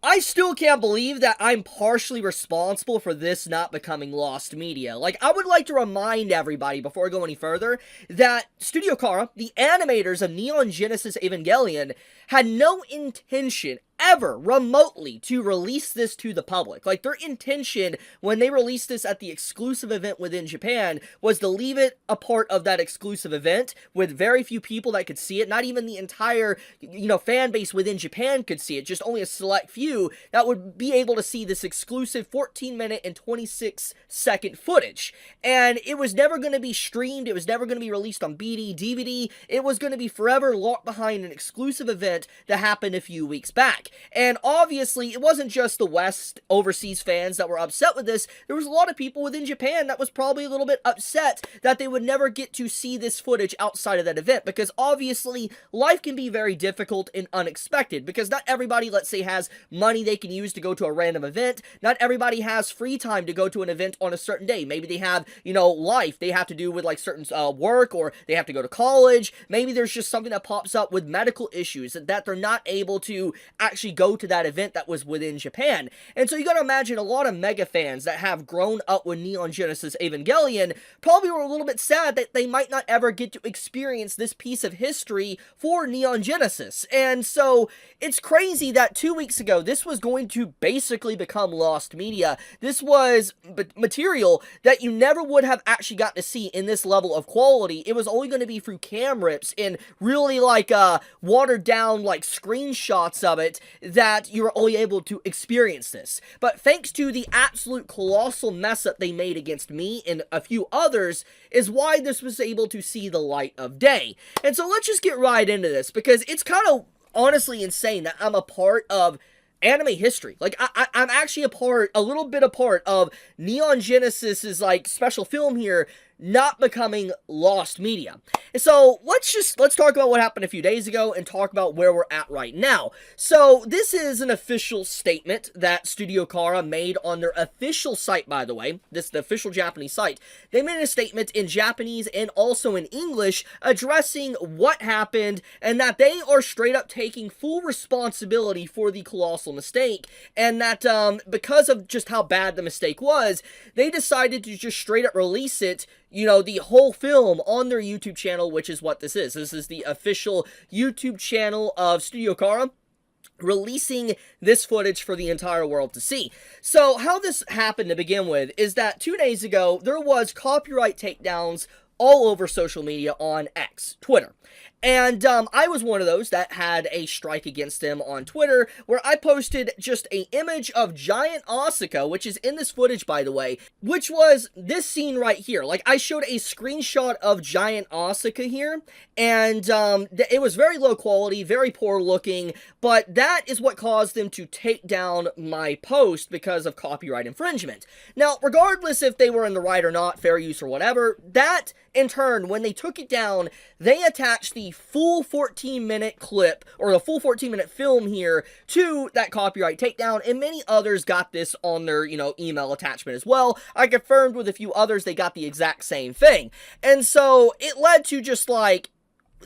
I still can't believe that I'm partially responsible for this not becoming lost media. Like, I would like to remind everybody before I go any further that Studio Khara, the animators of Neon Genesis Evangelion, had no intention ever remotely to release this to the public. Like, their intention when they released this at the exclusive event within Japan was to leave it a part of that exclusive event with very few people that could see it. Not even the entire, fan base within Japan could see it. Just only a select few that would be able to see this exclusive 14-minute and 26-second footage. And it was never going to be streamed. It was never going to be released on BD, DVD. It was going to be forever locked behind an exclusive event that happened a few weeks back. And obviously, it wasn't just the West overseas fans that were upset with this. There was a lot of people within Japan that was probably a little bit upset that they would never get to see this footage outside of that event, because obviously, life can be very difficult and unexpected, because not everybody, let's say, has money they can use to go to a random event. Not everybody has free time to go to an event on a certain day. Maybe they have, life they have to do with, like, certain work, or they have to go to college. Maybe there's just something that pops up with medical issues that they're not able to actually go to that event that was within Japan. And so you gotta imagine a lot of mega fans that have grown up with Neon Genesis Evangelion probably were a little bit sad that they might not ever get to experience this piece of history for Neon Genesis. And so it's crazy that 2 weeks ago this was going to basically become lost media. This was material that you never would have actually got to see in this level of quality. It was only going to be through cam rips and really watered down screenshots of it that you were only able to experience this. But thanks to the absolute colossal mess up they made against me and a few others is why this was able to see the light of day. And so let's just get right into this, because it's kind of honestly insane that I'm a part of anime history. Like, I'm actually a little bit a part of Neon Genesis's, special film here not becoming lost media. And so let's talk about what happened a few days ago and talk about where we're at right now. So this is an official statement that Studio Khara made on their official site, by the way. This is the official Japanese site. They made a statement in Japanese and also in English addressing what happened, and that they are straight up taking full responsibility for the colossal mistake, and that because of just how bad the mistake was, they decided to just straight up release it, the whole film on their YouTube channel, which is what this is. This is the official YouTube channel of Studio Khara, releasing this footage for the entire world to see. So how this happened to begin with is that 2 days ago, there was copyright takedowns all over social media on X, Twitter. And I was one of those that had a strike against them on Twitter, where I posted just an image of Giant Asuka, which is in this footage, by the way, which was this scene right here. Like, I showed a screenshot of Giant Asuka here, and it was very low quality, very poor looking, but that is what caused them to take down my post because of copyright infringement. Now, regardless if they were in the right or not, fair use or whatever, that, in turn, when they took it down, they attached the full 14-minute clip, or the full 14-minute film here, to that copyright takedown, and many others got this on their, email attachment as well. I confirmed with a few others they got the exact same thing. And so, it led to just,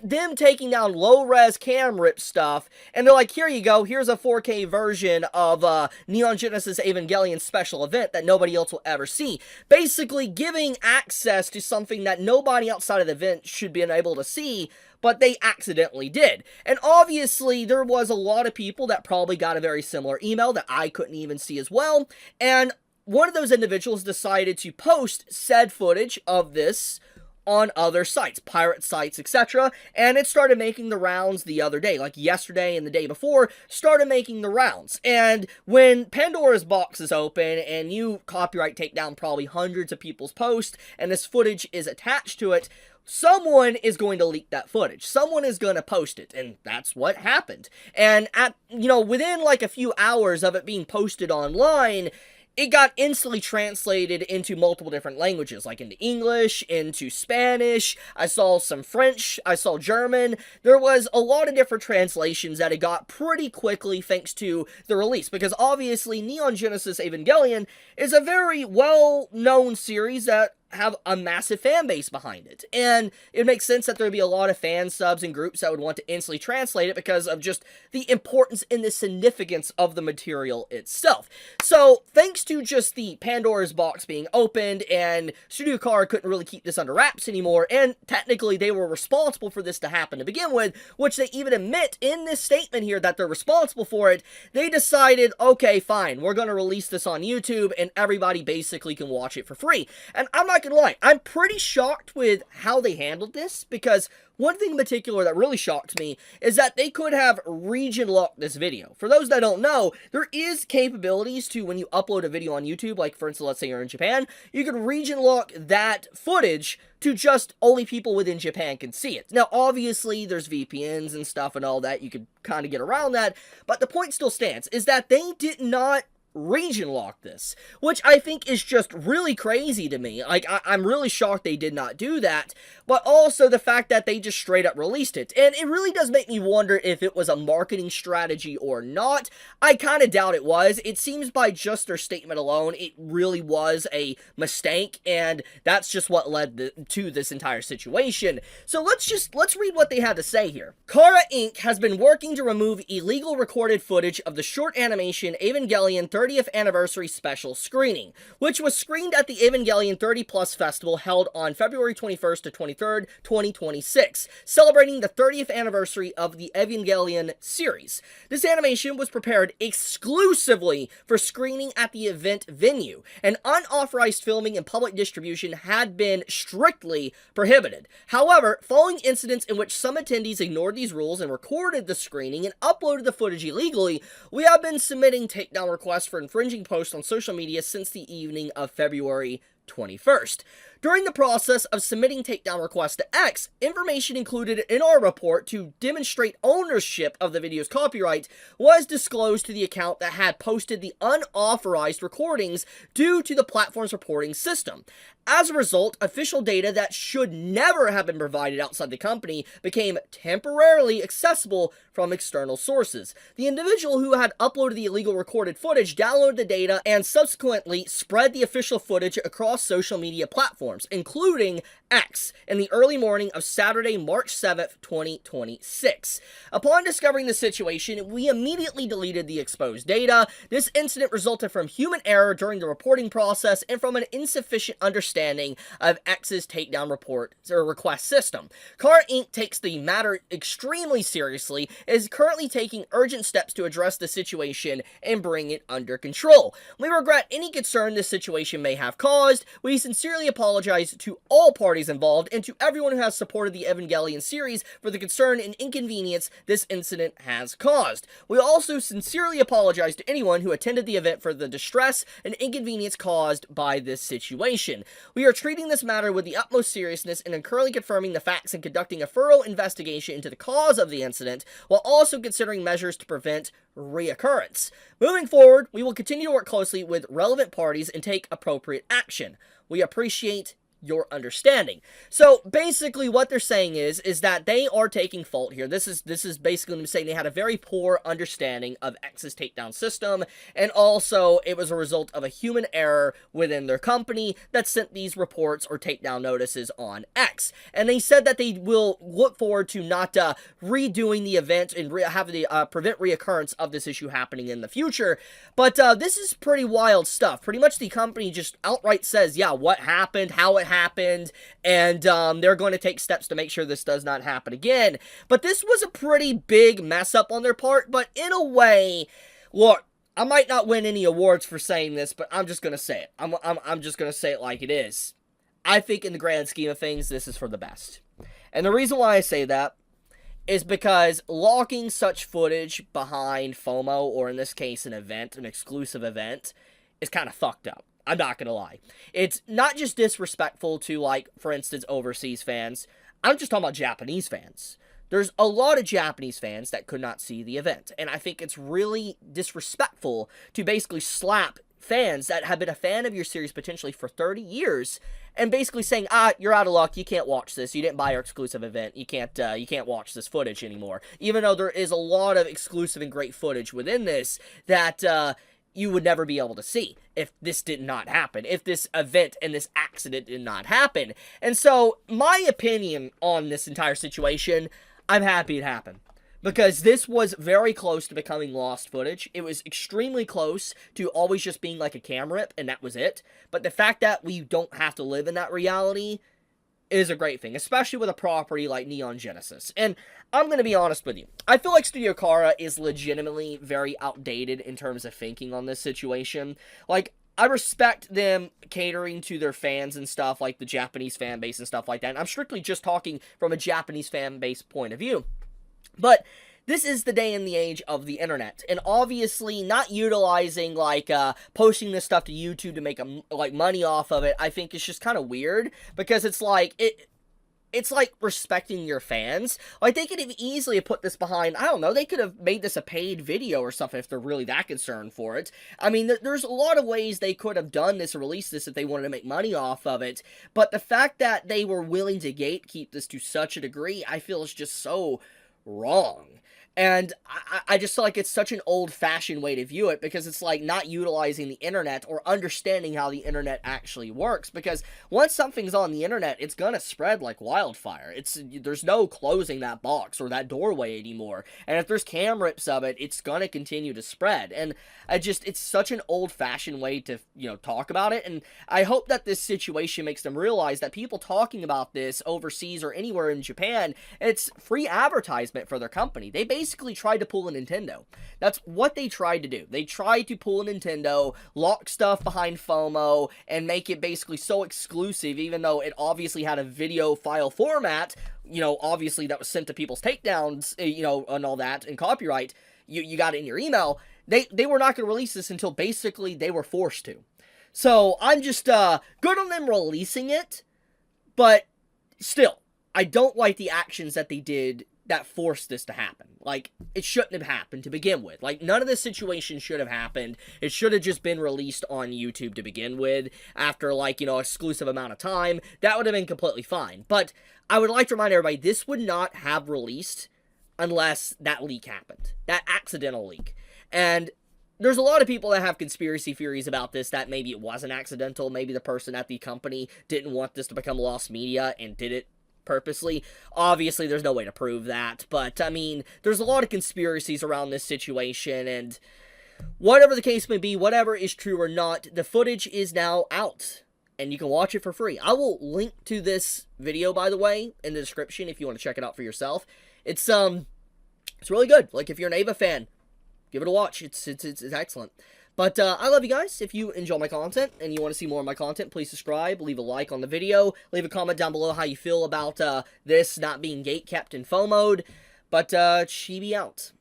them taking down low-res cam rip stuff, and they're like, here you go, here's a 4K version of Neon Genesis Evangelion special event that nobody else will ever see. Basically giving access to something that nobody outside of the event should be able to see, but they accidentally did. And obviously, there was a lot of people that probably got a very similar email that I couldn't even see as well, and one of those individuals decided to post said footage of this on other sites, pirate sites, etc., and it started making the rounds the other day, like yesterday and the day before, started making the rounds. And when Pandora's box is open and you copyright take down probably hundreds of people's posts, and this footage is attached to it, someone is going to leak that footage. Someone is going to post it, and that's what happened. And within a few hours of it being posted online, it got instantly translated into multiple different languages, like into English, into Spanish. I saw some French, I saw German. There was a lot of different translations that it got pretty quickly thanks to the release, because obviously Neon Genesis Evangelion is a very well-known series that have a massive fan base behind it. And it makes sense that there'd be a lot of fan subs and groups that would want to instantly translate it because of just the importance and the significance of the material itself. So, thanks to just the Pandora's box being opened, and Studio Car couldn't really keep this under wraps anymore, and technically they were responsible for this to happen to begin with, which they even admit in this statement here that they're responsible for it, they decided, okay, fine, we're going to release this on YouTube, and everybody basically can watch it for free. And I'm not gonna lie, I'm pretty shocked with how they handled this, because one thing in particular that really shocked me is that they could have region locked this video. For those that don't know, there is capabilities to, when you upload a video on YouTube, like for instance, let's say you're in Japan, you can region lock that footage to just only people within Japan can see it. Now, obviously, there's VPNs and stuff and all that, you could kind of get around that, but the point still stands, is that they did not region lock this, which I think is just really crazy to me. Like, I'm really shocked they did not do that, but also the fact that they just straight up released it. And it really does make me wonder if it was a marketing strategy or not. I kind of doubt it was. It seems by just their statement alone, it really was a mistake, and that's just what led to this entire situation. So let's read what they had to say here. Kara Inc. has been working to remove illegal recorded footage of the short animation Evangelion 30th Anniversary Special Screening, which was screened at the Evangelion 30 Plus Festival held on February 21st to 23rd, 2026, celebrating the 30th anniversary of the Evangelion series. This animation was prepared exclusively for screening at the event venue, and unauthorized filming and public distribution had been strictly prohibited. However, following incidents in which some attendees ignored these rules and recorded the screening and uploaded the footage illegally, we have been submitting takedown requests for infringing posts on social media since the evening of February 21st. During the process of submitting takedown requests to X, information included in our report to demonstrate ownership of the video's copyright was disclosed to the account that had posted the unauthorized recordings due to the platform's reporting system. As a result, official data that should never have been provided outside the company became temporarily accessible from external sources. The individual who had uploaded the illegal recorded footage downloaded the data and subsequently spread the official footage across social media platforms, including X, in the early morning of Saturday, March 7th, 2026. Upon discovering the situation, we immediately deleted the exposed data. This incident resulted from human error during the reporting process and from an insufficient understanding of X's takedown report or request system. Car Inc. takes the matter extremely seriously and is currently taking urgent steps to address the situation and bring it under control. We regret any concern this situation may have caused. We sincerely apologize to all parties involved and to everyone who has supported the Evangelion series for the concern and inconvenience this incident has caused. We also sincerely apologize to anyone who attended the event for the distress and inconvenience caused by this situation. We are treating this matter with the utmost seriousness and are currently confirming the facts and conducting a thorough investigation into the cause of the incident, while also considering measures to prevent reoccurrence. Moving forward, we will continue to work closely with relevant parties and take appropriate action. We appreciate your understanding. So basically what they're saying is that they are taking fault here. This is basically them saying they had a very poor understanding of X's takedown system, and also it was a result of a human error within their company that sent these reports or takedown notices on X. And they said that they will look forward to not redoing the event and have the prevent reoccurrence of this issue happening in the future. But this is pretty wild stuff. Pretty much the company just outright says, yeah, what happened, how it happened, and they're going to take steps to make sure this does not happen again. But this was a pretty big mess up on their part, but in a way, look, I might not win any awards for saying this, but I'm just going to say it. I'm just going to say it like it is. I think in the grand scheme of things, this is for the best. And the reason why I say that is because locking such footage behind FOMO, or in this case an event, an exclusive event, is kind of fucked up. I'm not gonna lie. It's not just disrespectful to, like, for instance, overseas fans. I'm just talking about Japanese fans. There's a lot of Japanese fans that could not see the event, and I think it's really disrespectful to basically slap fans that have been a fan of your series potentially for 30 years and basically saying, you're out of luck, you can't watch this, you didn't buy our exclusive event, you can't watch this footage anymore. Even though there is a lot of exclusive and great footage within this that, you would never be able to see if this did not happen, if this event and this accident did not happen. And so, my opinion on this entire situation, I'm happy it happened. Because this was very close to becoming lost footage. It was extremely close to always just being like a cam rip, and that was it. But the fact that we don't have to live in that reality is a great thing, especially with a property like Neon Genesis. And I'm going to be honest with you. I feel like Studio Khara is legitimately very outdated in terms of thinking on this situation. Like, I respect them catering to their fans and stuff, like the Japanese fan base and stuff like that. And I'm strictly just talking from a Japanese fan base point of view. But this is the day and the age of the internet, and obviously not utilizing, like, posting this stuff to YouTube to make, like, money off of it, I think is just kind of weird, because it's like, it's like respecting your fans. Like, they could have easily put this behind, I don't know, they could have made this a paid video or something if they're really that concerned for it. I mean, there's a lot of ways they could have done this or released this if they wanted to make money off of it, but the fact that they were willing to gatekeep this to such a degree, I feel is just so wrong. And I just feel like it's such an old-fashioned way to view it, because it's like not utilizing the internet or understanding how the internet actually works, because once something's on the internet, it's gonna spread like wildfire. There's no closing that box or that doorway anymore, and if there's cam rips of it, it's gonna continue to spread. And it's such an old-fashioned way to, talk about it, and I hope that this situation makes them realize that people talking about this overseas or anywhere in Japan, it's free advertisement for their company. They basically tried to pull a Nintendo. That's what they tried to do. They tried to pull a Nintendo, lock stuff behind FOMO, and make it basically so exclusive, even though it obviously had a video file format, obviously that was sent to people's takedowns, and all that, and copyright. You got it in your email. They were not going to release this until basically they were forced to. So, I'm just, good on them releasing it, but still, I don't like the actions that they did that forced this to happen. Like, it shouldn't have happened to begin with. Like, none of this situation should have happened. It should have just been released on YouTube to begin with, after, like, exclusive amount of time. That would have been completely fine. But I would like to remind everybody, this would not have released unless that leak happened. That accidental leak. And there's a lot of people that have conspiracy theories about this, that maybe it wasn't accidental, maybe the person at the company didn't want this to become lost media and did it purposely. Obviously, there's no way to prove that, but, I mean, there's a lot of conspiracies around this situation, and whatever the case may be, whatever is true or not, the footage is now out, and you can watch it for free. I will link to this video, by the way, in the description if you want to check it out for yourself. It's really good. Like, if you're an Ava fan, give it a watch. It's excellent. But, I love you guys. If you enjoy my content and you want to see more of my content, please subscribe, leave a like on the video, leave a comment down below how you feel about, this not being gatekept and FOMO'd. But, Chibi out.